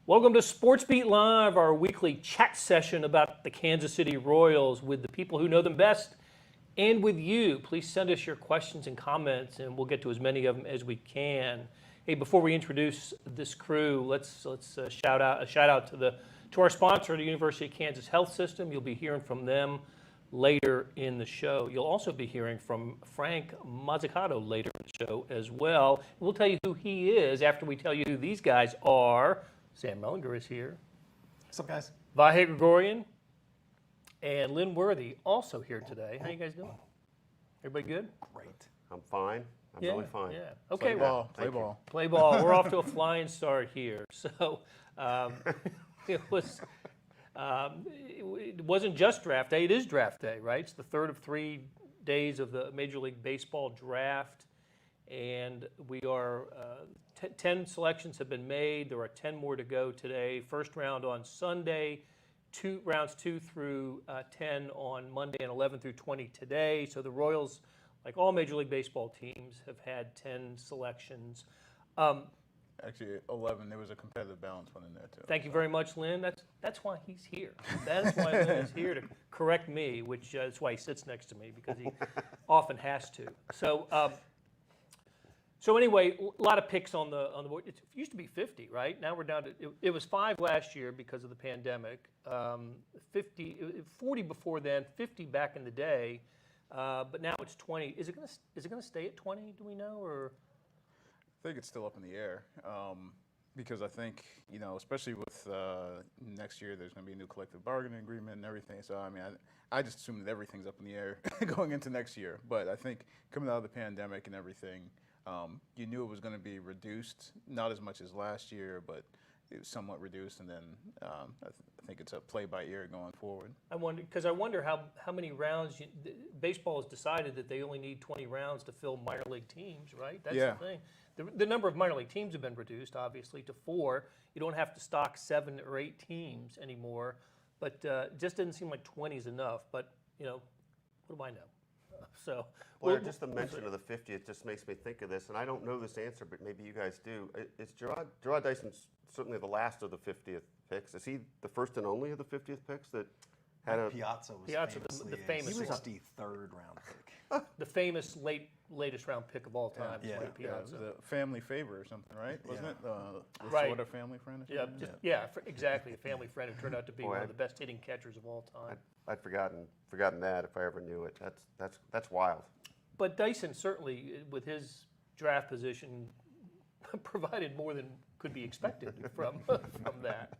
Welcome to SportsBeat Live, our weekly chat session about the Kansas City Royals with the people who know them best and with you. Please send us your questions and comments, and we'll get to as many of them as we can. Hey, before we introduce this crew, let's shout out to our sponsor, the University of Kansas Health System. You'll be hearing from them later in the show. You'll also be hearing from Frank Masakado later in the show as well. We'll tell you who he is after we tell you who these guys are. Sam Mellinger is here. What's up, guys? Vahe Gregorian and Lynn Worth also here today. How you guys doing? Everybody good? Great. I'm fine. I'm really fine. Yeah. Okay. Play ball. Play ball. We're off to a flying start here. So it wasn't just draft day. It is draft day, right? It's the third of 3 days of the Major League Baseball draft, and we are 10 selections have been made. There are 10 more to go today. First round on Sunday, rounds 2 through 10 on Monday, and 11 through 20 today. So the Royals, like all Major League Baseball teams, have had 10 selections. Actually, 11. There was a competitive balance one in there too. Thank you very much, Lynn. That's why he's here. That's why Lynn is here, to correct me, which is why he sits next to me, because he often has to. So anyway, a lot of picks on the board. It used to be 50, right? Now we're down to it was 5 last year because of the pandemic. 40 before then, 50 back in the day, but now it's 20. Is it gonna stay at 20? Do we know, or? I think it's still up in the air because I think, especially with next year, there's going to be a new collective bargaining agreement and everything. So, I mean, I just assume that everything's up in the air going into next year. But I think coming out of the pandemic and everything, you knew it was going to be reduced, not as much as last year, but it was somewhat reduced. And then I think it's a play by ear going forward. I wonder how many rounds baseball has decided that they only need 20 rounds to fill minor league teams, right? That's the thing. The number of minor league teams have been reduced, obviously, to 4. You don't have to stock 7 or 8 teams anymore, but it just didn't seem like 20 is enough. But what do I know? Blair, just the mention of the 50, it just makes me think of this, and I don't know this answer, but maybe you guys do. Is Gerard Dyson's certainly the last of the 50th picks? Is he the first and only of the 50th picks that had a Piazza was the famous 63rd round pick. The famous latest round pick of all time. Yeah, it was a family favor or something, right? Wasn't it? Right. Sort of family friend or something? Exactly. A family friend who turned out to be one of the best hitting catchers of all time. I'd forgotten that if I ever knew it. That's wild. But Dyson certainly, with his draft position, provided more than could be expected from that.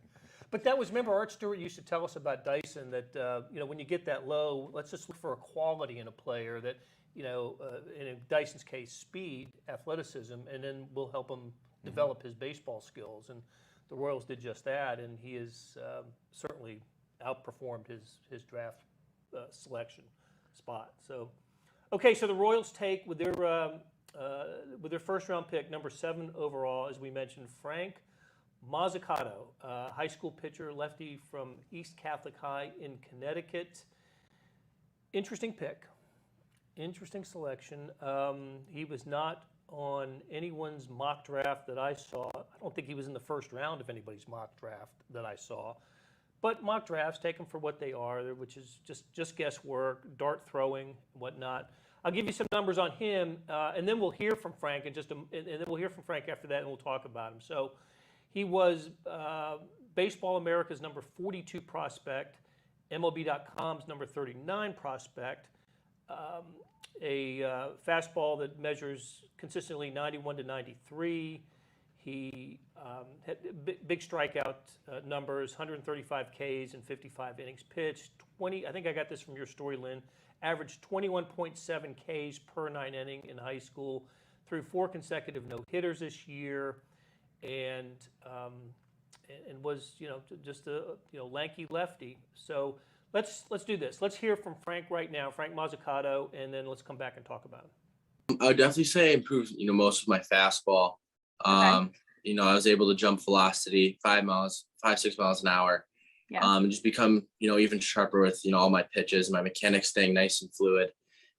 But that was, remember, Art Stewart used to tell us about Dyson that, when you get that low, let's just look for a quality in a player that, in Dyson's case, speed, athleticism, and then we'll help him develop his baseball skills. And the Royals did just that, and he has certainly outperformed his draft selection spot. So, okay, so the Royals take with their first round pick, number 7 overall, as we mentioned, Frank Masakado, high school pitcher, lefty from East Catholic High in Connecticut. Interesting pick, interesting selection. He was not on anyone's mock draft that I saw. I don't think he was in the first round of anybody's mock draft that I saw. But mock drafts, take them for what they are, which is just guesswork, dart throwing, whatnot. I'll give you some numbers on him, and then we'll hear from Frank and then we'll hear from Frank after that, and we'll talk about him. So. He was Baseball America's number 42 prospect, MLB.com's number 39 prospect, a fastball that measures consistently 91 to 93. He had big strikeout numbers, 135 Ks and 55 innings pitched. I think I got this from your story, Lynn. Averaged 21.7 Ks per 9 inning in high school, threw 4 consecutive no-hitters this year. And was just a lanky lefty. So let's do this. Let's hear from Frank right now, Frank Masakado, and then let's come back and talk about him. I would definitely say improved most of my fastball. I was able to jump velocity 5, 6 miles an hour. Yeah. And just become even sharper with all my pitches, my mechanics staying nice and fluid,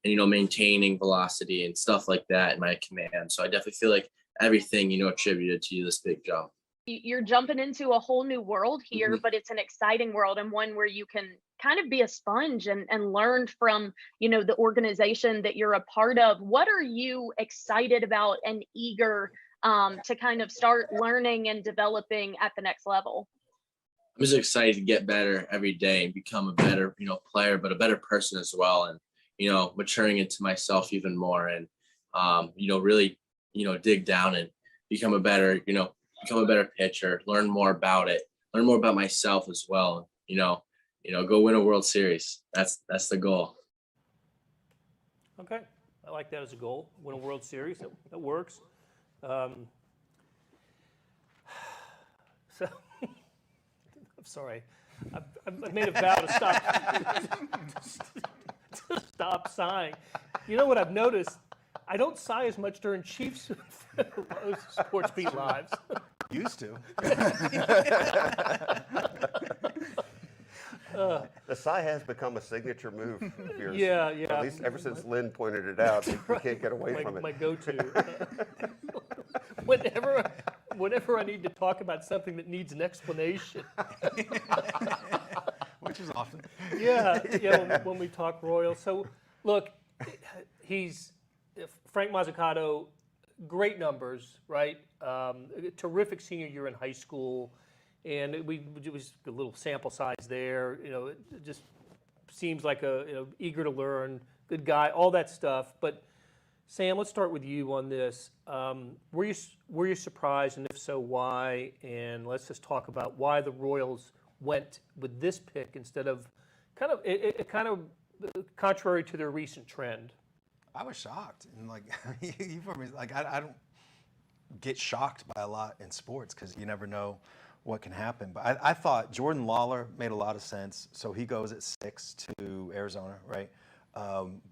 and maintaining velocity and stuff like that in my command. So I definitely feel like everything, attributed to this big jump. you're jumping into a whole new world here, Mhm. but it's an exciting world and one where you can kind of be a sponge and learn from, the organization that you're a part of. What are you excited about and eager to kind of start learning and developing at the next level? I'm just excited to get better every day and become a better, player, but a better person as well. And, maturing into myself even more and, really, dig down and become a better, pitcher, learn more about it, learn more about myself as well. Go win a World Series. That's the goal. Okay, I like that as a goal. Win a World Series, that works. So, I'm sorry. I've made a vow to stop sighing. You know what I've noticed? I don't sigh as much during Chiefs Sports Beat Lives. Used to. The sigh has become a signature move of yours. Yeah. At least ever since Lynn pointed it out, you can't get away from it. My go-to. Whenever I need to talk about something that needs an explanation. Which is often. Yeah, when we talk Royals. So, look, he's Frank Masakado, great numbers, right? Terrific senior year in high school, and it was a little sample size there. It just seems like eager to learn, good guy, all that stuff. But Sam, let's start with you on this. Were you surprised, and if so, why? And let's just talk about why the Royals went with this pick instead of kind of contrary to their recent trend. I was shocked, and I don't get shocked by a lot in sports because you never know what can happen. But I thought Jordan Lawler made a lot of sense, so he goes at 6 to Arizona, right?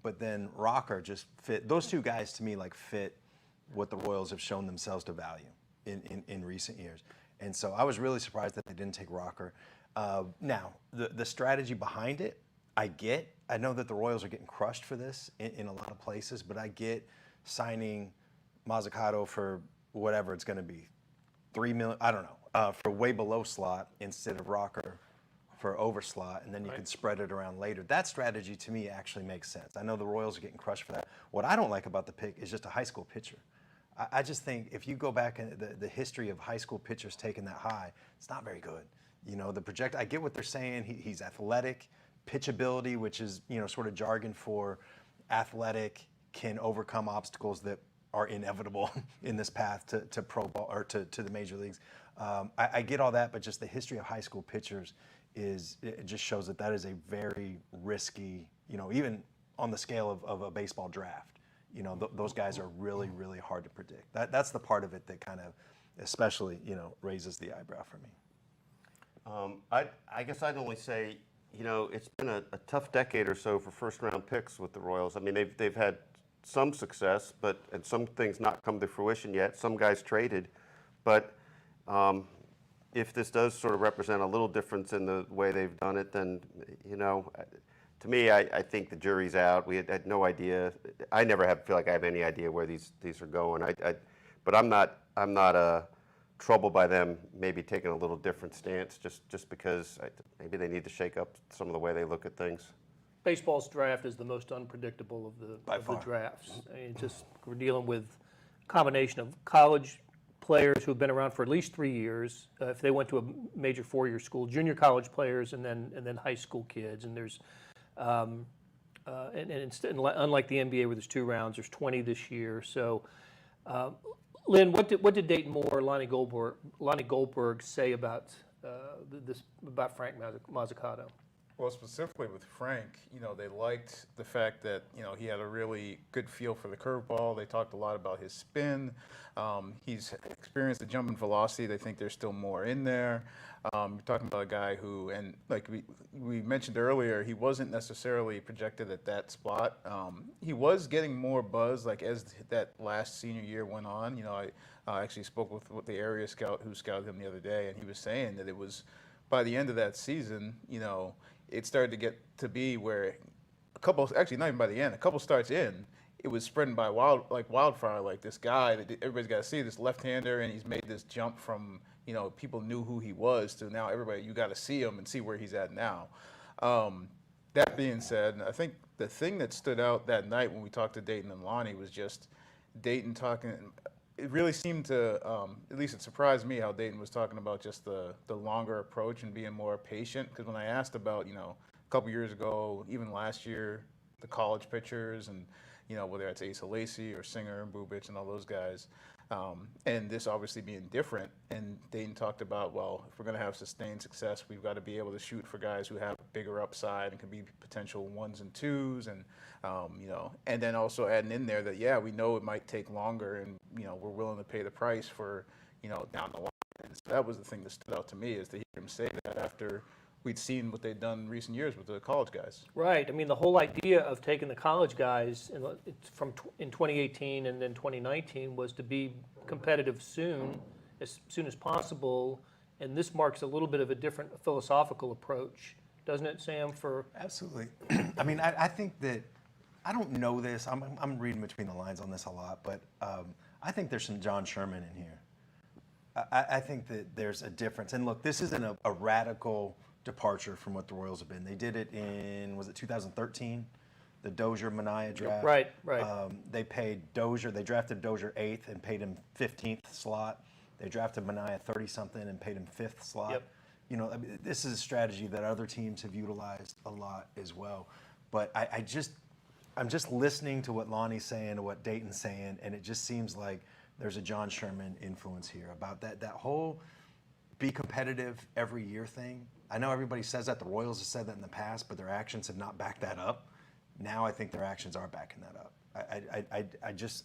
But then Rocker just fit. Those two guys to me fit what the Royals have shown themselves to value in recent years. And so I was really surprised that they didn't take Rocker. Now, the strategy behind it, I know that the Royals are getting crushed for this in a lot of places, but I get signing Masakado for whatever it's going to be, $3 million, I don't know, for way below slot instead of Rocker for over slot, and then you can spread it around later. That strategy to me actually makes sense. I know the Royals are getting crushed for that. What I don't like about the pick is just a high school pitcher. I just think if you go back in the history of high school pitchers taking that high, it's not very good. I get what they're saying. He's athletic, pitchability, which is sort of jargon for athletic, can overcome obstacles that are inevitable in this path to pro ball or to the major leagues. I get all that, but just the history of high school pitchers it just shows that is a very risky, even on the scale of a baseball draft. Those guys are really, really hard to predict. That's the part of it that kind of, especially, raises the eyebrow for me. I guess I'd only say, it's been a tough decade or so for first-round picks with the Royals. I mean, they've had some success, and some things not come to fruition yet. Some guys traded, but if this does sort of represent a little difference in the way they've done it, then to me, I think the jury's out. We had no idea. I never feel like I have any idea where these are going. But I'm not troubled by them maybe taking a little different stance just because maybe they need to shake up some of the way they look at things. Baseball's draft is the most unpredictable of the drafts. I mean, we're dealing with a combination of college players who have been around for at least 3 years, if they went to a major 4-year school, junior college players, and then high school kids. And there's unlike the NBA where there's 2 rounds, there's 20 this year. So, Lynn, what did Dayton Moore, Lonnie Goldberg say about about Frank Masakado? Well, specifically with Frank, they liked the fact that, he had a really good feel for the curveball. They talked a lot about his spin. He's experienced the jump in velocity. They think there's still more in there. You're talking about a guy who, and like we mentioned earlier, he wasn't necessarily projected at that spot. He was getting more buzz, as that last senior year went on. I actually spoke with the area scout who scouted him the other day, and he was saying that it was by the end of that season, it started to get to be where a couple starts in, it was spreading by wildfire. Like this guy that everybody's got to see, this left-hander, and he's made this jump from, you know, people knew who he was to now everybody, you got to see him and see where he's at now. That being said, I think the thing that stood out that night when we talked to Dayton and Lonnie was just Dayton talking. It really seemed to, at least it surprised me how Dayton was talking about just the longer approach and being more patient. Because when I asked about, you know, a couple years ago, even last year, the college pitchers and, you know, whether it's Asa Lacy or Singer and Bubich and all those guys, and this obviously being different. And Dayton talked about, well, if we're going to have sustained success, we've got to be able to shoot for guys who have bigger upside and can be potential 1s and 2s, and you know, and then also adding in there that, yeah, we know it might take longer, and you know, we're willing to pay the price for, you know, down the line. And so that was the thing that stood out to me, is to hear him say that after we'd seen what they'd done in recent years with the college guys. Right. I mean, the whole idea of taking the college guys in 2018 and then 2019 was to be competitive as soon as possible. And this marks a little bit of a different philosophical approach, doesn't it, Sam? Absolutely. I mean, I think that, I don't know this. I'm reading between the lines on this a lot, but I think there's some John Sherman in here. I think that there's a difference. And look, this isn't a radical departure from what the Royals have been. They did it in, was it 2013? The Dozier-Manaea draft. Right. They paid Dozier, they drafted Dozier 8th and paid him 15th slot. They drafted Manaea 30-something and paid him 5th slot. Yep. You know, I mean, this is a strategy that other teams have utilized a lot as well. But I'm just listening to what Lonnie's saying and what Dayton's saying, and it just seems like there's a John Sherman influence here about that whole be competitive every year thing. I know everybody says that, the Royals have said that in the past, but their actions have not backed that up. Now I think their actions are backing that up.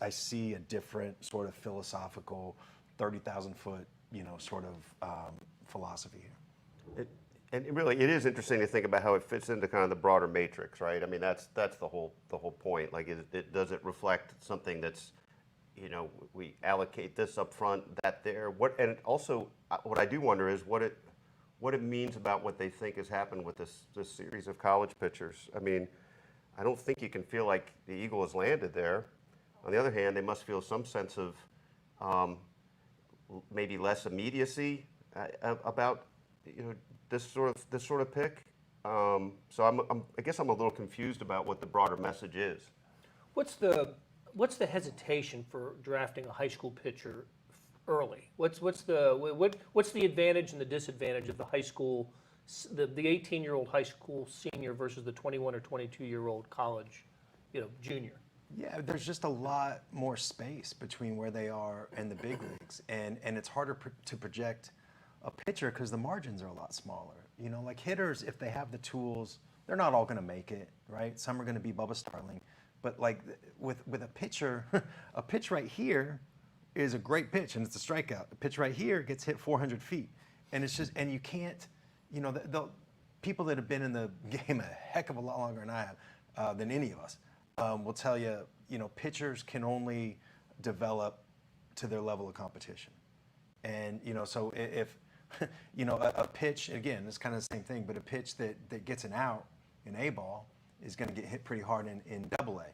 I see a different sort of philosophical 30,000-foot, you know, sort of philosophy here. And really, it is interesting to think about how it fits into kind of the broader matrix, right? I mean, that's the whole point. Like, does it reflect something that's, you know, we allocate this up front, that there. And also, what I do wonder is what it means about what they think has happened with this series of college pitchers. I mean, I don't think you can feel like the eagle has landed there. On the other hand, they must feel some sense of maybe less immediacy about, you know, this sort of pick. So I guess I'm a little confused about what the broader message is. What's the hesitation for drafting a high school pitcher early? What's the advantage and the disadvantage of the high school, the 18-year-old high school senior versus the 21 or 22-year-old college, you know, junior? Yeah, there's just a lot more space between where they are and the big leagues, and it's harder to project a pitcher because the margins are a lot smaller. You know, like hitters, if they have the tools, they're not all going to make it, right? Some are going to be Bubba Starling, but like with a pitcher, a pitch right here is a great pitch and it's a strikeout. A pitch right here gets hit 400 feet, and it's just, and you can't, you know, the people that have been in the game a heck of a lot longer than I have, than any of us, will tell you, you know, pitchers can only develop to their level of competition. And, you know, so if, you know, a pitch, again, it's kind of the same thing, but a pitch that gets an out in A ball is going to get hit pretty hard in Double A.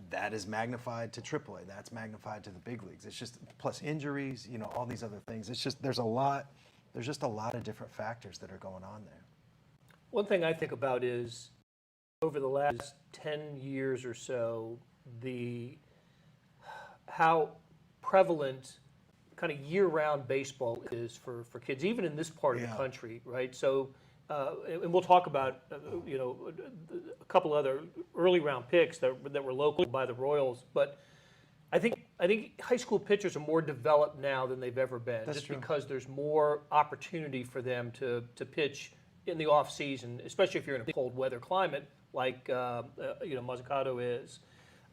That is magnified to Triple A. That's magnified to the big leagues. It's just, plus injuries, you know, all these other things. It's just, there's just a lot of different factors that are going on there. One thing I think about is over the last 10 years or so, how prevalent kind of year-round baseball is for kids, even in this part of the country, right? So, and we'll talk about, you know, a couple other early round picks that were local by the Royals, but I think high school pitchers are more developed now than they've ever been. That's just true. Because there's more opportunity for them to pitch in the off season, especially if you're in a cold weather climate like you know, Masakado is.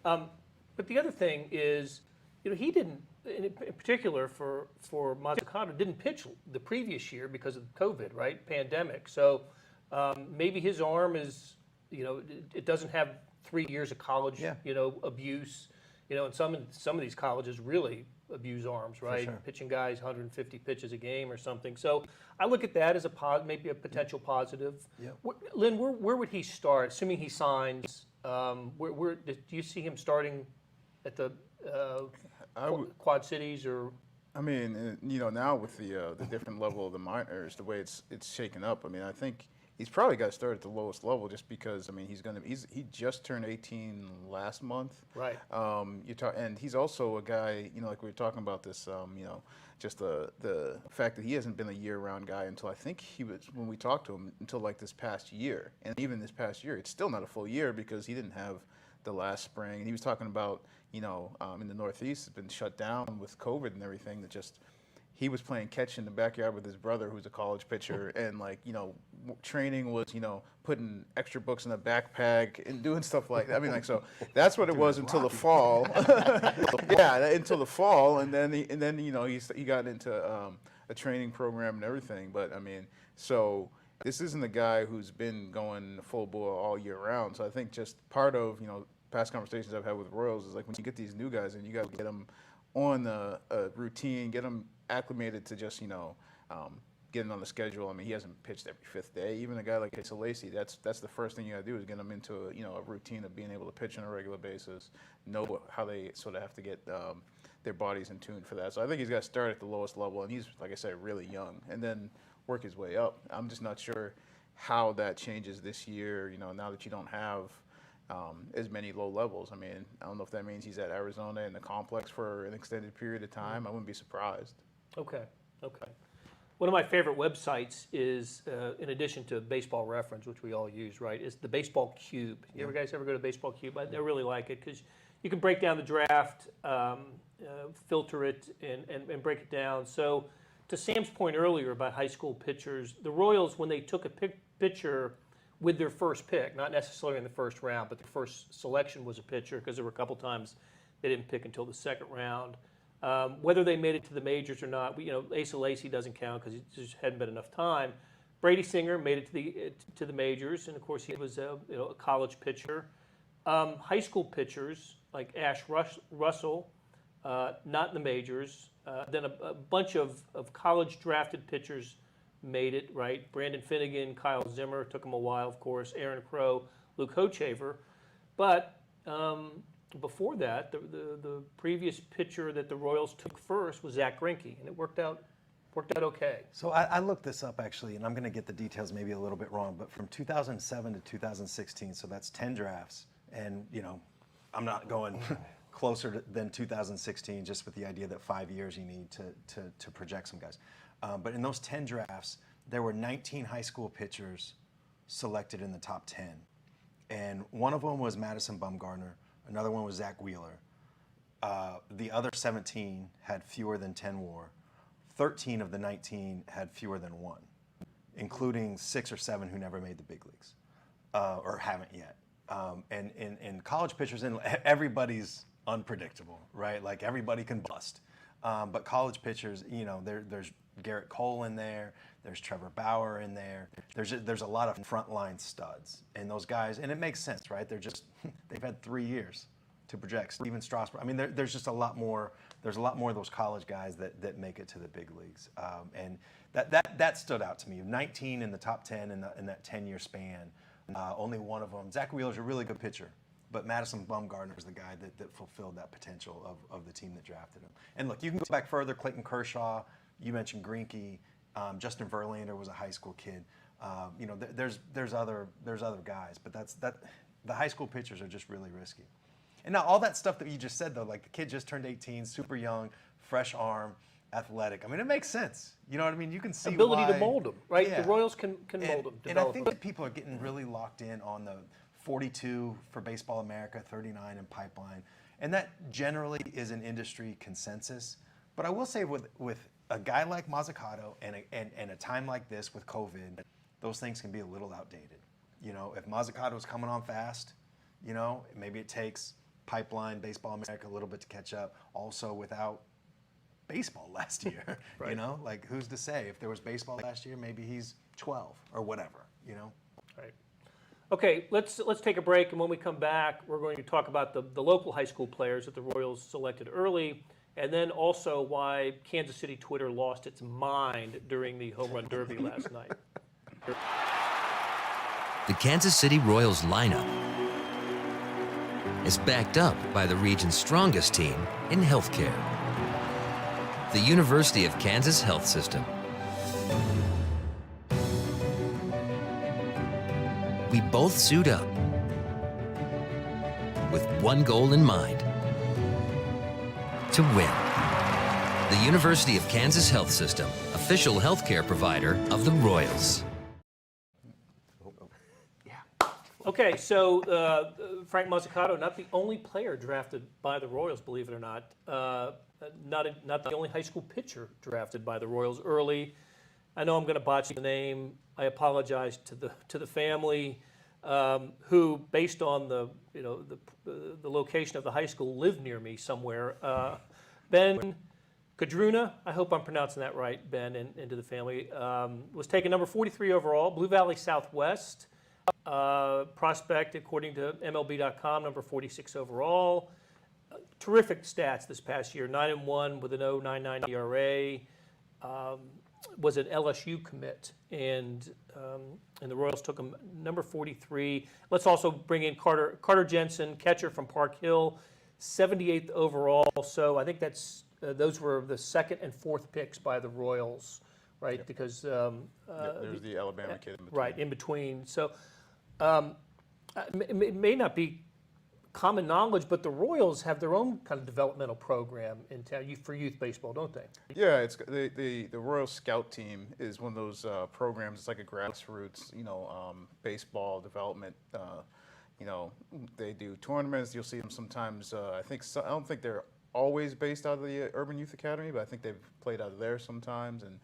But the other thing is, you know, he didn't, in particular for Masakado, didn't pitch the previous year because of COVID, right? Pandemic. So maybe his arm is, you know, it doesn't have 3 years of college, you know, abuse. You know, and some of these colleges really abuse arms, right? sure. Pitching guys 150 pitches a game or something. So I look at that as maybe a potential positive. Yeah. Lynn, where would he start, assuming he signs Do you see him starting at the I would- Quad Cities or? I mean, now with the different level of the minors, the way it's shaken up, I mean, I think he's probably got to start at the lowest level just because, I mean, he just turned 18 last month. Right. And he's also a guy, like we were talking about this, just the fact that he hasn't been a year-round guy until I think when we talked to him, until like this past year. And even this past year, it's still not a full year because he didn't have the last spring. And he was talking about, in the Northeast, it's been shut down with COVID and everything, that just he was playing catch in the backyard with his brother, who's a college pitcher, and training was, putting extra books in a backpack and doing stuff like that. I mean, so that's what it was until the fall. Yeah, until the fall, and then he got into a training program and everything. But I mean, so this isn't a guy who's been going full bore all year round. So I think just part of past conversations I've had with Royals is like when you get these new guys and you got to get them on a routine, get them acclimated to just getting on the schedule. I mean, he hasn't pitched every fifth day. Even a guy like Lacey, that's the first thing you got to do is get them into a routine of being able to pitch on a regular basis, know how they sort of have to get their bodies in tune for that. So I think he's got to start at the lowest level, and he's, like I said, really young, and then work his way up. I'm just not sure how that changes this year. Now that you don't have as many low levels. I mean, I don't know if that means he's at Arizona in the complex for an extended period of time. I wouldn't be surprised. Okay. One of my favorite websites is, in addition to Baseball Reference, which we all use, right, is the Baseball Cube. You guys ever go to Baseball Cube? I really like it because you can break down the draft, filter it, and break it down. So to Sam's point earlier about high school pitchers, the Royals, when they took a pitcher with their first pick, not necessarily in the first round, but the first selection was a pitcher because there were a couple times they didn't pick until the second round. Whether they made it to the majors or not, Asa Lacy doesn't count because it just hadn't been enough time. Brady Singer made it to the majors, and of course he was a college pitcher. High school pitchers like Ash Russell, not in the majors. Then a bunch of college drafted pitchers made it, right? Brandon Finnegan, Kyle Zimmer, took him a while, of course, Aaron Crow, Luke Hochevar. But before that, the previous pitcher that the Royals took first was Zach Greinke, and it worked out okay. So I looked this up actually, and I'm going to get the details maybe a little bit wrong, but from 2007 to 2016, so that's 10 drafts, and I'm not going closer than 2016, just with the idea that 5 years you need to project some guys. But in those 10 drafts, there were 19 high school pitchers selected in the top 10. And one of them was Madison Bumgarner. Another one was Zach Wheeler. The other 17 had fewer than 10 WAR. 13 of the 19 had fewer than 1, including 6 or 7 who never made the big leagues or haven't yet. And in college pitchers, and everybody's unpredictable, right? Like everybody can bust. But college pitchers, there's Garrett Cole in there, there's Trevor Bauer in there. There's a lot of frontline studs, and those guys, and it makes sense, right? They've had 3 years to project. Steven Strasburg. I mean, there's just a lot more. There's a lot more of those college guys that make it to the big leagues, and that stood out to me. 19 in the top 10 in that 10-year span. Only one of them. Zach Wheeler's a really good pitcher. But Madison Bumgarner is the guy that fulfilled that potential of the team that drafted him. And look, you can go back further. Clayton Kershaw, you mentioned Greinke, Justin Verlander was a high school kid. There's other guys, but the high school pitchers are just really risky. And now all that stuff that you just said though, like the kid just turned 18, super young, fresh arm, athletic. I mean, it makes sense. You know what I mean? You can see ability why, to mold them, right? Yeah. The Royals can mold them. And I think that people are getting really locked in on the 42 for Baseball America, 39 in pipeline. And that generally is an industry consensus. But I will say with a guy like Masakado and a time like this with COVID, those things can be a little outdated. If Masakado's coming on fast, maybe it takes pipeline, Baseball America a little bit to catch up. Also without baseball last year, Right. Like who's to say? If there was baseball last year, maybe he's 12 or whatever, Right. Okay, let's take a break, and when we come back, we're going to talk about the local high school players that the Royals selected early, and then also why Kansas City Twitter lost its mind during the Home Run Derby last night. The Kansas City Royals lineup. is backed up by the region's strongest team in healthcare, the University of Kansas Health System. We both suit up with one goal in mind: to win. The University of Kansas Health System, official healthcare provider of the Royals. Okay, so Frank Masakado, not the only player drafted by the Royals, believe it or not. Not the only high school pitcher drafted by the Royals early. I know I'm going to botch the name. I apologize to the family, who, based on the location of the high school, lived near me somewhere. Ben Kadruna, I hope I'm pronouncing that right, Ben, and to the family, was taken number 43 overall, Blue Valley Southwest. Prospect, according to MLB.com, number 46 overall. Terrific stats this past year, 9-1 with an 0.99 ERA. Was an LSU commit, and the Royals took him number 43. Let's also bring in Carter Jensen, catcher from Park Hill, 78th overall. So I think that's those were the second and fourth picks by the Royals, right? Yep. Because there's the Alabama kid in between. Right, in between. So it may not be common knowledge, but the Royals have their own kind of developmental program in town for youth baseball, don't they? Yeah, it's the Royal Scout team is one of those programs. It's like a grassroots, baseball development. They do tournaments. You'll see them sometimes. I don't think they're always based out of the Urban Youth Academy, but I think they've played out of there sometimes. And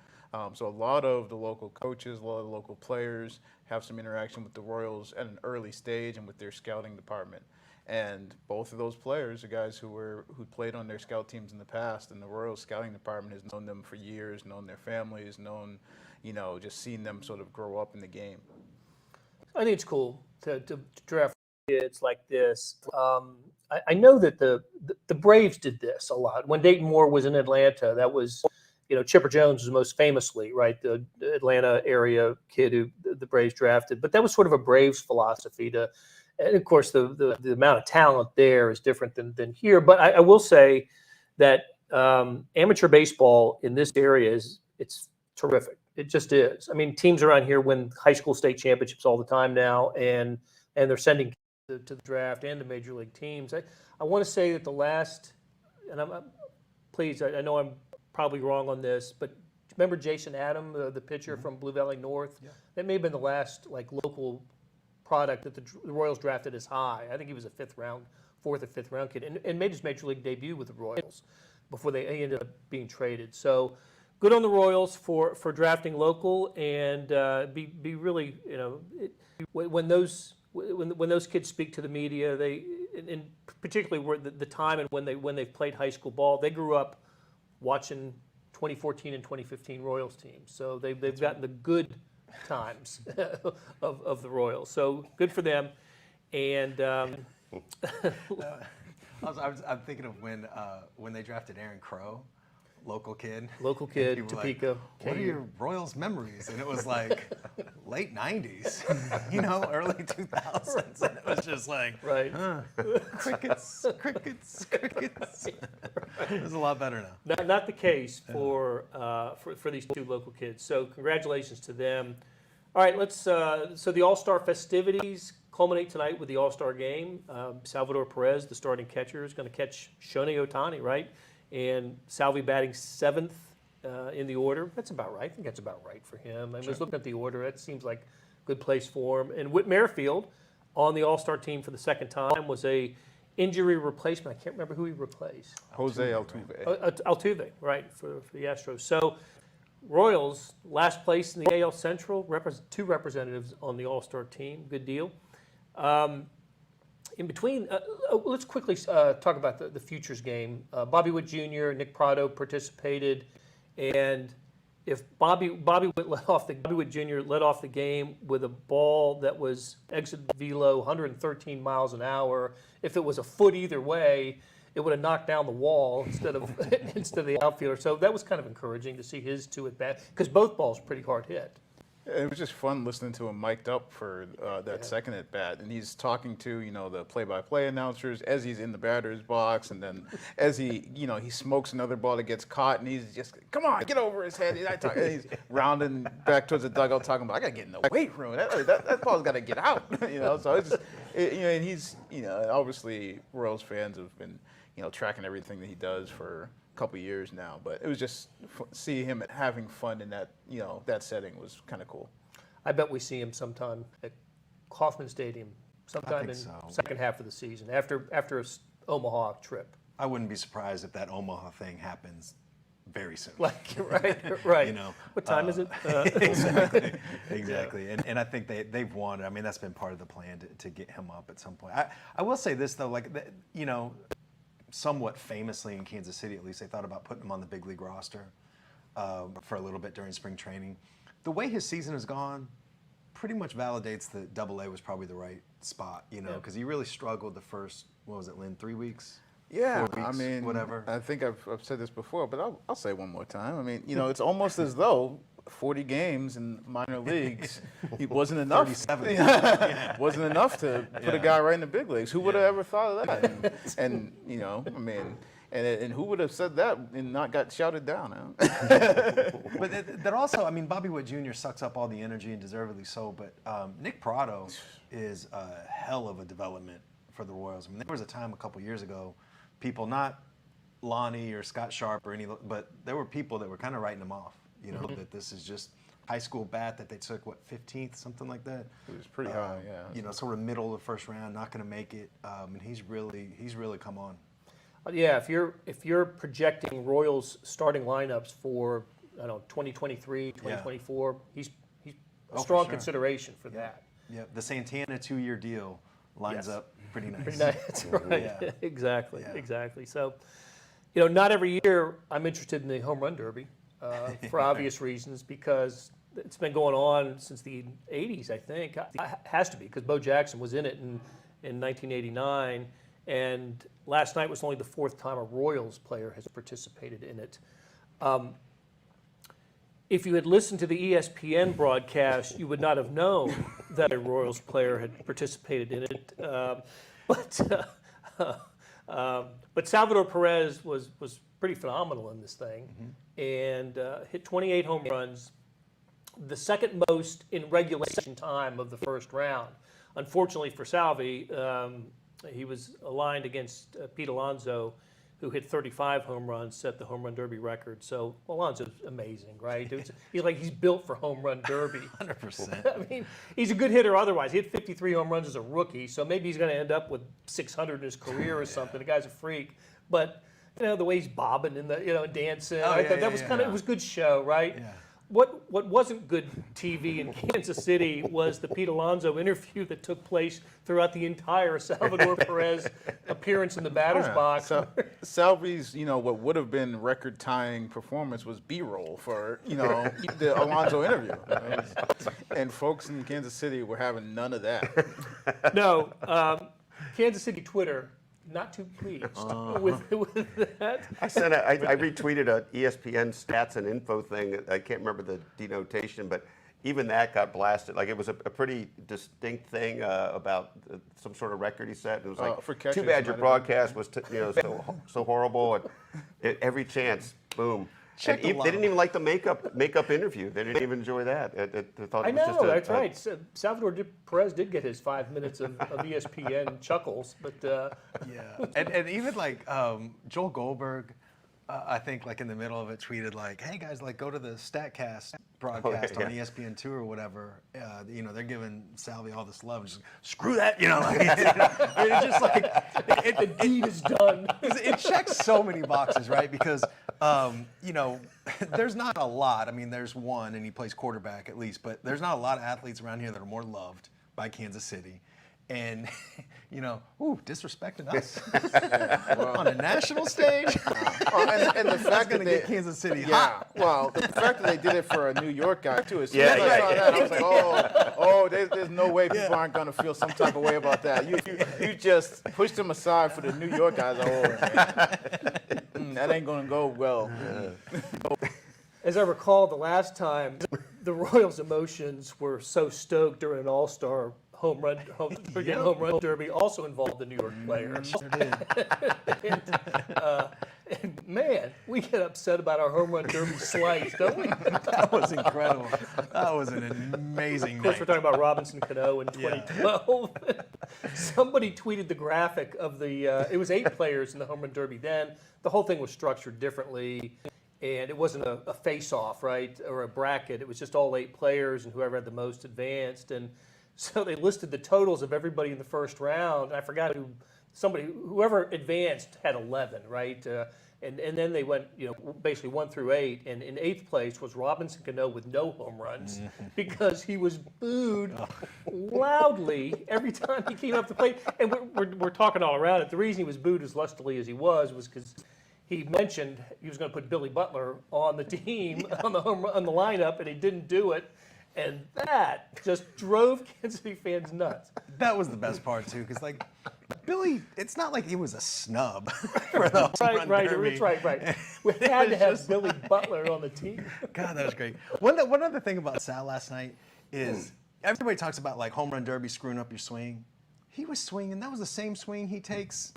so a lot of the local coaches, a lot of the local players have some interaction with the Royals at an early stage and with their scouting department. And both of those players are guys who played on their scout teams in the past, and the Royals scouting department has known them for years, known their families, known, just seen them sort of grow up in the game. I think it's cool to draft kids like this. I know that the Braves did this a lot. When Dayton Moore was in Atlanta, that was, Chipper Jones was most famously, right, the Atlanta area kid who the Braves drafted. But that was sort of a Braves philosophy and of course, the amount of talent there is different than here. But I will say that amateur baseball in this area it's terrific. It just is. I mean, teams around here win high school state championships all the time now, and they're sending to the draft and the major league teams. I want to say that the last, and please, I know I'm probably wrong on this, but remember Jason Adam, the pitcher from Blue Valley North? Yeah. That may have been the last local product that the Royals drafted as high. I think he was a fourth or fifth round kid, and made his major league debut with the Royals before he ended up being traded. So good on the Royals for drafting local, and be really, when those kids speak to the media, and particularly where the time and when they've played high school ball, they grew up watching 2014 and 2015 Royals teams. So they've gotten the good times of the Royals. So good for them. And I'm thinking of when they drafted Aaron Crow, local kid, Topeka. Like, what are your Royals memories? And it was like late 90s, early 2000s. And it was just like, right. Crickets. It was a lot better now. Not the case for these two local kids. So congratulations to them. All right, let's. So the All-Star festivities culminate tonight with the All-Star game. Salvador Perez, the starting catcher, is going to catch Shohei Ohtani, right? And Salvi batting seventh in the order. That's about right. I think that's about right for him. I was looking at the order. That seems like a good place for him. And Whit Merrifield on the All-Star team for the second time was a injury replacement. I can't remember who he replaced. Jose Altuve. Altuve, right, for the Astros. So Royals, last place in the AL Central, two representatives on the All-Star team. Good deal. In between, let's quickly talk about the Futures game. Bobby Witt Jr., Nick Prado participated, and if Bobby Witt Jr. led off the game with a ball that was exit velo 113 miles an hour, if it was a foot either way, it would have knocked down the wall instead of the outfielder. So that was kind of encouraging to see his two at bat, because both balls pretty hard hit. It was just fun listening to him mic'd up for that second at bat, and he's talking to the play-by-play announcers as he's in the batter's box, and then as he he smokes another ball that gets caught, and he's just, come on, get over his head. And he's rounding back towards the dugout talking about, I gotta get in the weight room. That ball's gotta get out. So it's just and he's obviously Royals fans have been tracking everything that he does for couple years now, but it was just see him having fun in that that setting was kind of cool. I bet we see him sometime at Kauffman Stadium sometime in second half of the season after a Omaha trip. I wouldn't be surprised if that Omaha thing happens very soon. Right. What time is it? Exactly. And I think they've wanted. I mean, that's been part of the plan to get him up at some point. I will say this though, somewhat famously in Kansas City, at least, they thought about putting him on the big league roster for a little bit during spring training. The way his season has gone pretty much validates that AA was probably the right spot, because he really struggled the first, what was it, Lynn, 3 weeks? Yeah, 4 weeks, I mean, whatever. I think I've said this before, but I'll say it one more time. I mean, it's almost as though 40 games in minor leagues, he wasn't enough. 37. Wasn't enough to put a guy right in the big leagues. Who would have ever thought of that? And I mean, and who would have said that and not got shouted down? But that also, I mean, Bobby Witt Jr. sucks up all the energy, and deservedly so. But Nick Prado is a hell of a development for the Royals. I mean, there was a time a couple years ago, people, not Lonnie or Scott Sharp or but there were people that were kind of writing him off. That this is just high school bat that they took, 15th, something like that. It was pretty high, yeah. Sort of middle of the first round, not going to make it. And he's really come on. Yeah, if you're projecting Royals starting lineups for 2023, 2024, he's a strong consideration for that. Yeah, the Santana 2-year deal lines up pretty nice. Pretty nice, that's right. Yeah. Exactly. So, not every year I'm interested in the home run derby. For obvious reasons, because it's been going on since the 80s, I think. It has to be, because Bo Jackson was in it in 1989, and last night was only the fourth time a Royals player has participated in it. If you had listened to the ESPN broadcast, you would not have known that a Royals player had participated in it. But Salvador Perez was pretty phenomenal in this thing, and hit 28 home runs, the second most in regulation time of the first round. Unfortunately for Salvi, he was aligned against Pete Alonso, who hit 35 home runs, set the home run derby record. So Alonso's amazing, right? He's built for home run derby. 100%. I mean, he's a good hitter otherwise. He hit 53 home runs as a rookie, so maybe he's going to end up with 600 in his career or something. The guy's a freak. But the way he's bobbing and dancing, that was it was a good show, right? Yeah. What wasn't good TV in Kansas City was the Pete Alonso interview that took place throughout the entire Salvador Perez appearance in the batter's box. So Salvi's, what would have been record-tying performance was B-roll for, the Alonso interview. And folks in Kansas City were having none of that. No, Kansas City Twitter, not too pleased with that. I retweeted a ESPN stats and info thing. I can't remember the denotation, but even that got blasted. Like, it was a pretty distinct thing about some sort of record he set. It was like, for catches, too bad your broadcast was so horrible. And every chance, boom. And they didn't even like the makeup interview. They didn't even enjoy that. They thought it was just that's right. So Salvador Perez did get his 5 minutes of ESPN chuckles, but and even Joel Goldberg, I think in the middle of it tweeted hey guys, go to the StatCast broadcast on ESPN2 or whatever. They're giving Salvi all this love. Just screw that, I mean, it's just the deed is done. It checks so many boxes, right? Because there's not a lot. I mean, there's one, and he plays quarterback at least, but there's not a lot of athletes around here that are more loved by Kansas City. And, disrespecting us on a national stage. And the fact that get Kansas City hot. Well, the fact that they did it for a New York guy too. As soon as I saw that, I was like, there's no way people aren't going to feel some type of way about that. You just pushed them aside for the New York guys. That ain't going to go well. As I recall, the last time the Royals' emotions were so stoked during an All-Star home run derby, also involved the New York player. Sure did. And man, we get upset about our home run derby slice, don't we? That was incredible. That was an amazing Of course, night. we're talking about Robinson Cano in 2012. Somebody tweeted the graphic of the, it was 8 players in the home run derby then. The whole thing was structured differently, and it wasn't a face-off, right, or a bracket. It was just all 8 players, and whoever had the most advanced. And so they listed the totals of everybody in the first round. I forgot whoever advanced had 11, right? And then they went, basically 1 through 8. And in 8th place was Robinson Cano with no home runs because he was booed loudly every time he came up to plate. And we're talking all around it. The reason he was booed as lustily as he was because he mentioned he was going to put Billy Butler on the team on the lineup, and he didn't do it. And that just drove Kansas City fans nuts. That was the best part too, because Billy, it's not like he was a snub for the home run derby. Right. We had to have Billy Butler on the team. God, that was great. One other thing about Sal last night is everybody talks about home run derby screwing up your swing. He was swinging. That was the same swing he takes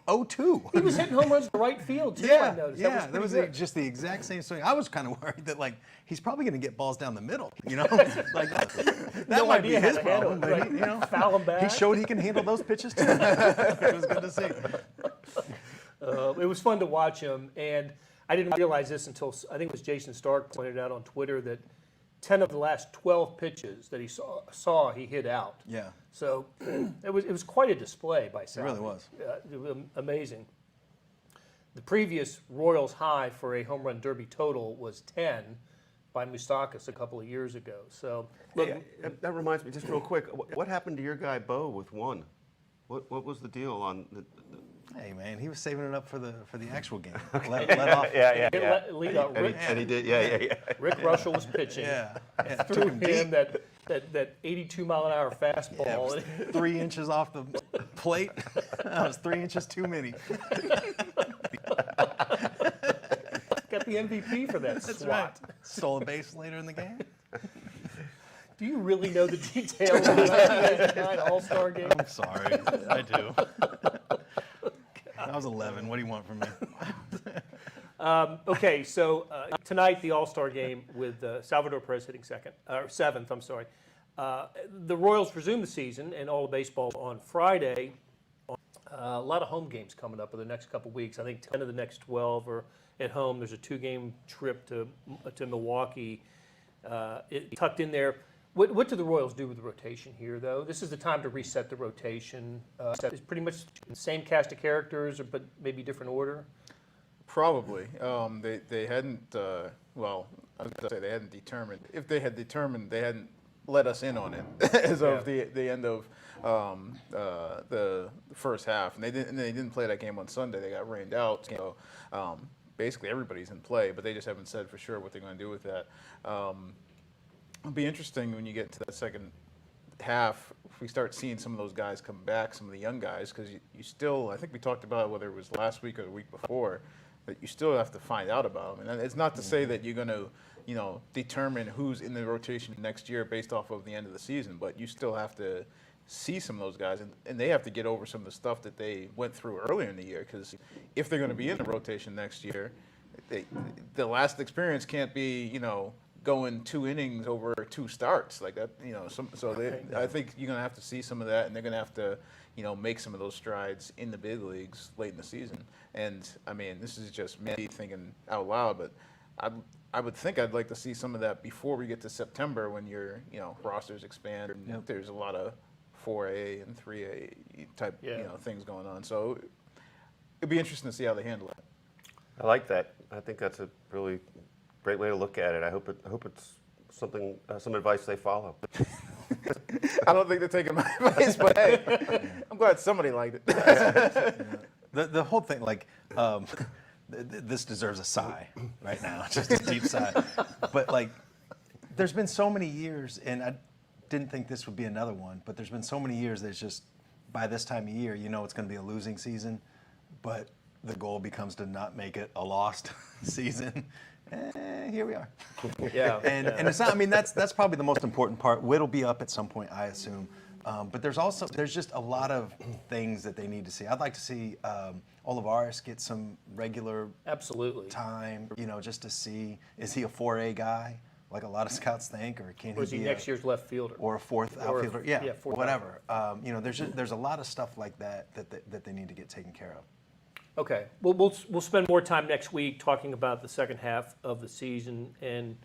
0-2. He was hitting home runs to right field too. I noticed. That was just the exact same swing. I was kind of worried that he's probably going to get balls down the middle. That No might be idea how his to handle problem. it, But right? Foul him back. he showed he can handle those pitches too. It was good to see. It was fun to watch him, and I didn't realize this until I think it was Jason Stark pointed out on Twitter that 10 of the last 12 pitches that he saw he hit out. Yeah. So it was quite a display by Sal. It really was. It was amazing. The previous Royals high for a home run derby total was 10 by Moustakas a couple of years ago. So look, Hey, that reminds me, just real quick, what happened to your guy Bo with 1? What was the deal on the Hey man, he was saving it up for the actual game. Let off. lead out Rick, and he did, yeah. Rick Russell was pitching. Yeah. Threw him that 82 mile an hour fastball. It was 3 inches off the plate. That was 3 inches too many. Got the MVP for that That's swat. right. Stole a base later in the game. Do you really know the details of the 1999 All-Star Game? I'm sorry, I do. I was 11. What do you want from me? Okay, so tonight the All-Star Game with Salvador Perez hitting 7th. I'm sorry. The Royals resume the season and all the baseball on Friday. A lot of home games coming up in the next couple weeks. I think 10 of the next 12 are at home. There's a 2-game trip to Milwaukee tucked in there. What do the Royals do with the rotation here, though? This is the time to reset the rotation. It's pretty much the same cast of characters, but maybe different order. Probably. They hadn't, I was going to say they hadn't determined. If they had determined, they hadn't let us in on it as of the end of the first half. And they didn't play that game on Sunday. They got rained out. So basically everybody's in play, but they just haven't said for sure what they're going to do with that. It'll be interesting when you get to that second half, if we start seeing some of those guys come back, some of the young guys, because you still, I think we talked about whether it was last week or the week before, that you still have to find out about them. And it's not to say that you're going to, determine who's in the rotation next year based off of the end of the season, but you still have to see some of those guys, and they have to get over some of the stuff that they went through earlier in the year, because if they're going to be in the rotation next year, the last experience can't be, going 2 innings over 2 starts like that, I think you're going to have to see some of that, and they're going to have to, make some of those strides in the big leagues late in the season. And I mean, this is just me thinking out loud, but I would think I'd like to see some of that before we get to September, when your rosters expand and there's a lot of 4A and 3A type things going on. So it'd be interesting to see how they handle it. I like that. I think that's a really great way to look at it. I hope it's something, some advice they follow. I don't think they're taking my advice, but hey, I'm glad somebody liked it. The whole thing, this deserves a sigh right now, just a deep sigh. But there's been so many years, and I didn't think this would be another one, but there's been so many years that it's just, by this time of year, it's going to be a losing season, but the goal becomes to not make it a lost season. here we are. Yeah. And it's not. I mean, that's probably the most important part. Witt will be up at some point, I assume. But there's just a lot of things that they need to see. I'd like to see Olivares get some regular Absolutely. time. Just to see, is he a 4A guy like a lot of scouts think, or can Or is he he be next year's left fielder? or a fourth Or a- outfielder? Yeah, fourth whatever. There's a lot of stuff like that they need to get taken care of. Okay, well, we'll spend more time next week talking about the second half of the season, and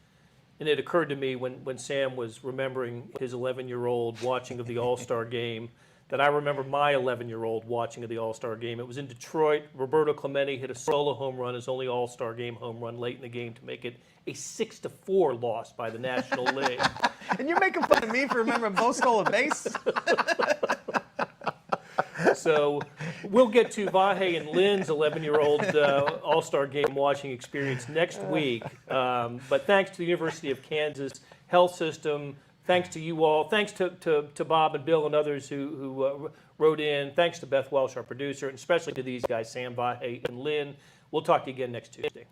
it occurred to me when Sam was remembering his 11-year-old watching of the All-Star Game, that I remember my 11-year-old watching of the All-Star Game. It was in Detroit. Roberto Clemente hit a solo home run, his only All-Star Game home run late in the game to make it a 6-4 loss by the National League. And you're making fun of me for remembering Bo stole a base? So we'll get to Vahe and Lynn's 11-year-old All-Star Game watching experience next week. But thanks to the University of Kansas Health System, thanks to you all, thanks to Bob and Bill and others who wrote in, thanks to Beth Welsh, our producer, and especially to these guys, Sam, Vahe, and Lynn. We'll talk to you again next Tuesday.